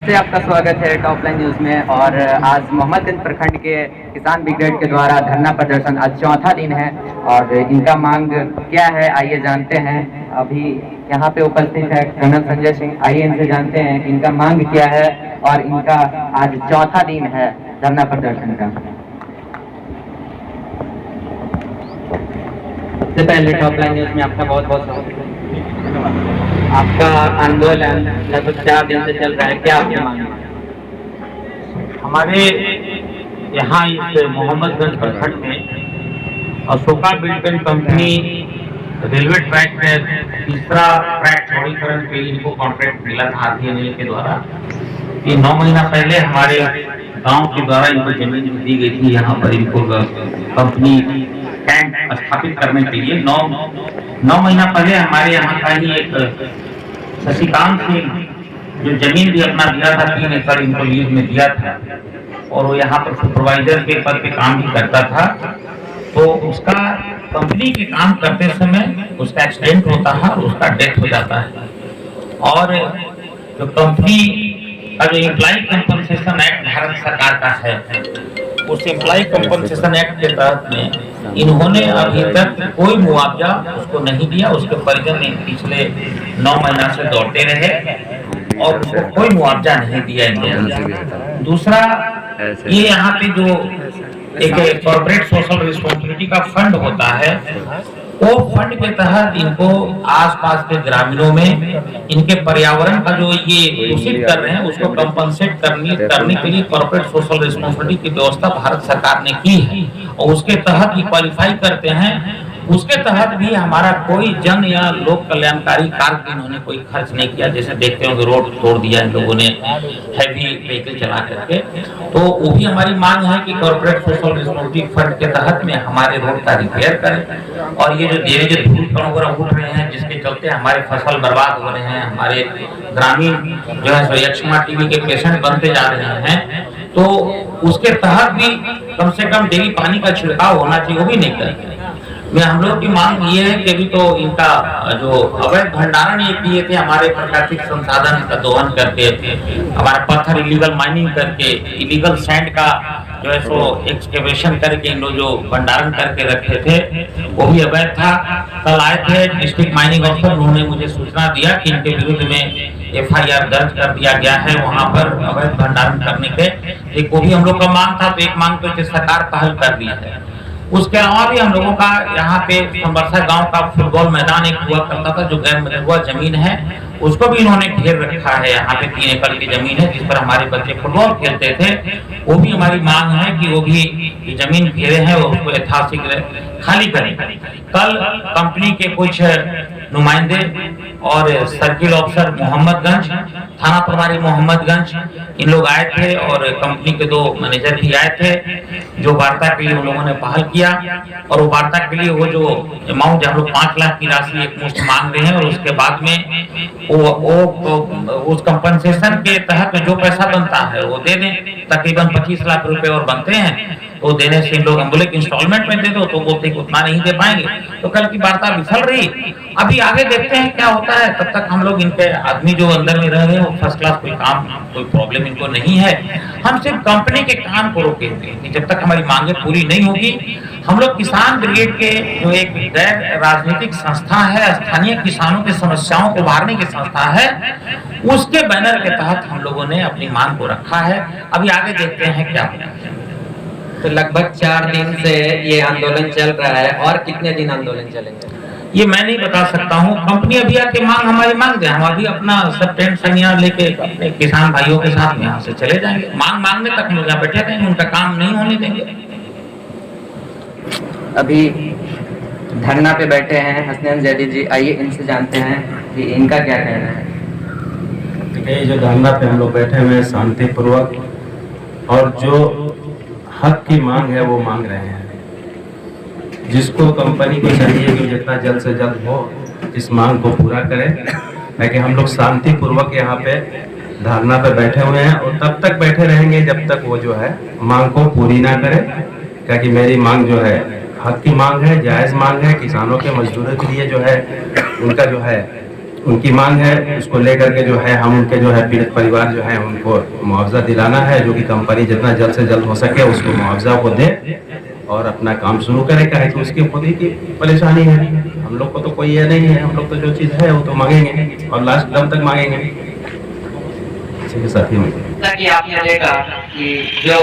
से आपका स्वागत है टॉप लाइन न्यूज़ में। और आज मोहम्मदगंज प्रखंड के किसान ब्रिगेड के द्वारा धरना प्रदर्शन आज चौथा दिन है और इनका मांग क्या है आइए जानते हैं। अभी यहाँ पे उपस्थित है कर्नल संजय सिंह, आइए इनसे जानते हैं कि इनका मांग क्या है और इनका आज चौथा दिन है धरना प्रदर्शन का। सबसे पहले टॉप लाइन न्यूज़ में आपका बहुत बहुत स्वागत है। आपका आंदोलन लगभग 4 दिन से चल रहा है, क्या आपकी मांग है? हमारे यहाँ इस मोहम्मदगंज प्रखंड में Ashoka Buildcon company railway track में तीसरा ट्रैक चौड़ीकरण के लिए इनको कॉन्ट्रैक्ट मिला था आरटीएनएल के द्वारा। ये 9 महीना पहले हमारे गांव के द्वारा इनको जमीन दी गई थी यहाँ पर इनको कंपनी टैंक स्थापित करने के लिए। 9 महीना पहले हमारे यहाँ का ही एक शशिकांत सिंह जो जमीन भी अपना दिया था 3 एकड़ इनको लीज में दिया था और वो यहाँ पर सुपरवाइजर के पद पे काम भी करता था। तो उसका कंपनी के काम करते समय उसका एक्सीडेंट होता है और उसका डेथ हो जाता है। और जो कंपनी का जो एम्प्लॉय कंपनसेशन एक्ट भारत सरकार का है, उस एम्प्लॉय कंपनसेशन एक्ट के तहत में इन्होंने अभी तक कोई मुआवजा उसको नहीं दिया। उसके परिजन ने पिछले 9 महीना से दौड़ते रहे और उसको कोई मुआवजा नहीं दिया इन्होंने। दूसरा, ये यहाँ पे जो एक कॉर्पोरेट सोशल रिस्पॉन्सिबिलिटी का फंड होता है, वो फंड के तहत इनको आसपास के ग्रामीणों में इनके पर्यावरण का जो ये दूषित कर रहे हैं उसको कंपनसेट करने के लिए कॉर्पोरेट सोशल रिस्पॉन्सिबिलिटी की व्यवस्था भारत सरकार ने की है और उसके तहत ये क्वालिफाई करते हैं। उसके तहत भी हमारा कोई जन या लोक कल्याणकारी कार्य इन्होंने कोई खर्च नहीं किया। जैसे देखते हो रोड तोड़ दिया इन लोगों ने हैवी व्हीकल चला करके, तो वो भी हमारी मांग है कि कॉर्पोरेट सोशल रिस्पॉन्सिबिलिटी फंड के तहत में हमारे रोड का रिपेयर करें। और ये जो धीरे धूल कण वगैरह उठ रहे हैं जिसके चलते हमारे फसल बर्बाद हो रहे हैं, हमारे ग्रामीण जो है यक्ष्मा टीबी के पेशेंट बनते जा रहे हैं, तो उसके तहत भी कम से कम डेली पानी का छिड़काव होना चाहिए, वो भी नहीं करेंगे। में हम लोग की मांग ये है कि अभी तो इनका जो अवैध भंडारण ये किए थे, हमारे प्राकृतिक संसाधन का दोहन करके, हमारा पत्थर इलीगल माइनिंग करके, इलीगल सैंड का जो है सो एक्सकेवेशन करके इन लोग जो भंडारण करके रखे थे वो भी अवैध था। कल आए थे डिस्ट्रिक्ट माइनिंग ऑफिसर, उन्होंने मुझे सूचना दिया कि इनके विरुद्ध में FIR दर्ज कर दिया गया है वहाँ पर अवैध भंडारण करने के। एक वो भी हम लोग का मांग था, तो एक मांग तो सरकार पहल कर दी है। उसके अलावा भी हम लोगों का यहाँ पे संबरसा गांव का फुटबॉल मैदान एक हुआ करता था जो गैर मलबा जमीन है, उसको भी इन्होंने घेर रखा है। यहाँ पे 3 एकड़ की जमीन है जिस पर हमारे बच्चे फुटबॉल खेलते थे। वो भी हमारी मांग है कि वो भी जमीन घेरे हैं और उसको यथाशीघ्र खाली करें। कल कंपनी के कुछ नुमाइंदे और सर्किल ऑफिसर मोहम्मदगंज, थाना प्रभारी मोहम्मदगंज, इन लोग आए थे और कंपनी के 2 मैनेजर भी आए थे जो वार्ता के लिए उन लोगों ने पहल किया। और वो वार्ता के लिए वो जो अमाउंट हम लोग 5 लाख की राशि एक मुश्त मांग रहे हैं और उसके बाद में उस कंपनसेशन के तहत जो पैसा बनता है वो दे दें। तकरीबन 25 लाख रुपए और बनते हैं, तो देने से लोग हम बोले कि इंस्टॉलमेंट में दे दो, तो बोलते कि उतना नहीं दे पाएंगे। तो कल की वार्ता विफल रही। अभी आगे देखते हैं क्या होता है। तब तक हम लोग इनके आदमी जो अंदर में रह रहे हैं वो फर्स्ट क्लास, कोई काम कोई प्रॉब्लम इनको नहीं है। हम सिर्फ कंपनी के काम को रोकेंगे कि जब तक हमारी मांगे पूरी नहीं होगी। हम लोग किसान ब्रिगेड के जो एक गैर राजनीतिक संस्था है, स्थानीय किसानों की समस्याओं को उभारने की संस्था है, उसके बैनर के तहत हम लोगों ने अपनी मांग को रखा है। अभी आगे देखते हैं क्या होता है। तो लगभग 4 दिन से ये आंदोलन चल रहा है और कितने दिन आंदोलन चलेंगे ये मैं नहीं बता सकता हूँ। कंपनी अभी आके मांग हमारी मांग दे, हम अभी अपना सब टेंट सनिया लेके अपने किसान भाइयों के साथ में यहाँ से चले जाएंगे। मांग मांगने तक लोग यहाँ बैठे रहेंगे, उनका काम नहीं होने देंगे। अभी धरना पे बैठे हैं हसनैन जैदी जी, आइए इनसे जानते हैं कि इनका क्या कहना है। ये जो धरना पे हम लोग बैठे हुए हैं शांतिपूर्वक, और जो हक की मांग है वो मांग रहे हैं। जिसको कंपनी को चाहिए कि जितना जल्द से जल्द हो इस मांग को पूरा करें, ताकि हम लोग शांतिपूर्वक यहाँ पे धरना पे बैठे हुए हैं और तब तक बैठे रहेंगे जब तक वो जो है मांग को पूरी ना करे। क्योंकि मेरी मांग जो है हक की मांग है, जायज़ मांग है। किसानों के मजदूरों के लिए जो है उनका जो है उनकी मांग है, उसको लेकर के जो है हम उनके जो है पीड़ित परिवार जो है उनको मुआवजा दिलाना है, जो कि कंपनी जितना जल्द से जल्द हो सके उसको मुआवजा को दे और अपना काम शुरू करे। कहे कि उसकी खुद ही की परेशानी है, हम लोग को तो कोई ये नहीं है, हम लोग तो जो चीज़ है वो तो मांगेंगे और लास्ट दम तक मांगेंगे। इसी के साथ ही जैसा कि आपने देखा कि जो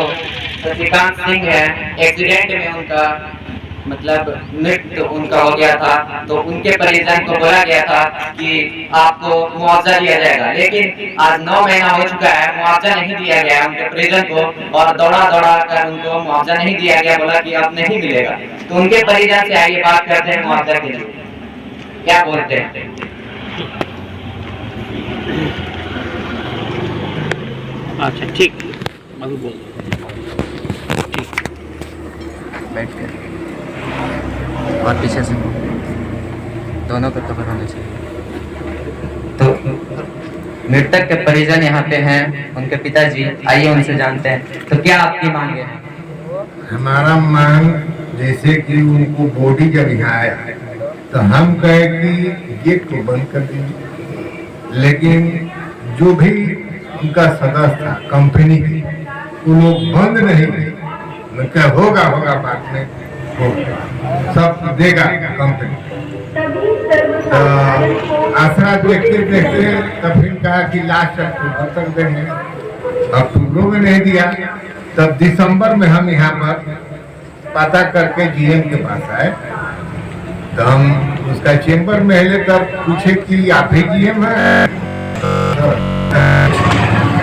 शशिकांत सिंह है, एक्सीडेंट में उनका मतलब मृत्यु उनका हो गया था, तो उनके परिजन को बोला गया था कि आपको मुआवजा दिया जाएगा, लेकिन आज 9 महीना हो चुका है, मुआवजा नहीं दिया गया उनके परिजन को और दौड़ा दौड़ा कर उनको मुआवजा नहीं दिया गया, बोला कि अब नहीं मिलेगा। तो उनके परिजन से आइए बात करते हैं मुआवजा के लिए, क्या बोलते हैं। अच्छा ठीक, अभी बोल बैठ कर और पीछे से दोनों को कवर होना चाहिए। तो मृतक के परिजन यहाँ पे हैं, उनके पिताजी, आइए उनसे जानते हैं। तो क्या आपकी मांग है? हमारा मांग जैसे कि उनको बॉडी जब यहाँ आया तो हम कहे कि गेट को बंद कर दीजिए, लेकिन जो भी उनका सदस्य था कंपनी की वो लोग बंद नहीं किए। मैं क्या होगा बाद में होगा, सब देगा कंपनी। तो आसरा देखते देखते तब फिर कहा कि लास्ट अक्टूबर तक देंगे, अक्टूबर में नहीं दिया। तब दिसंबर में हम यहाँ पर पता करके जीएम के पास आए, तो हम उसका चेंबर में हिले, तब पूछे कि आप ही जीएम है।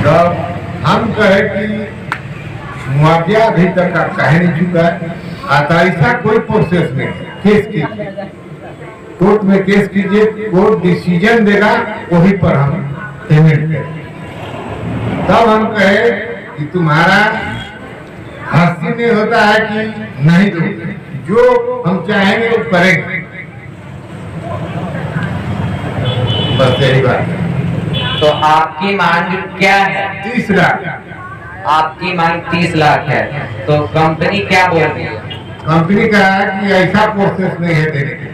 तब हम कहे कि मुआवजा अभी तक का कह नहीं चुका है, आता ऐसा कोई प्रोसेस नहीं, केस कीजिए, कोर्ट में केस कीजिए, कोर्ट डिसीजन देगा वही पर हम पेमेंट करें। तब हम कहे कि तुम्हारा हंसी नहीं होता है कि नहीं दोगे, जो हम चाहेंगे वो करेंगे, बस यही बात है। तो आपकी मांग क्या है? 30 लाख। आपकी मांग 30 लाख है, तो कंपनी क्या बोल रही है? कंपनी कहा कि ऐसा प्रोसेस नहीं है देने के।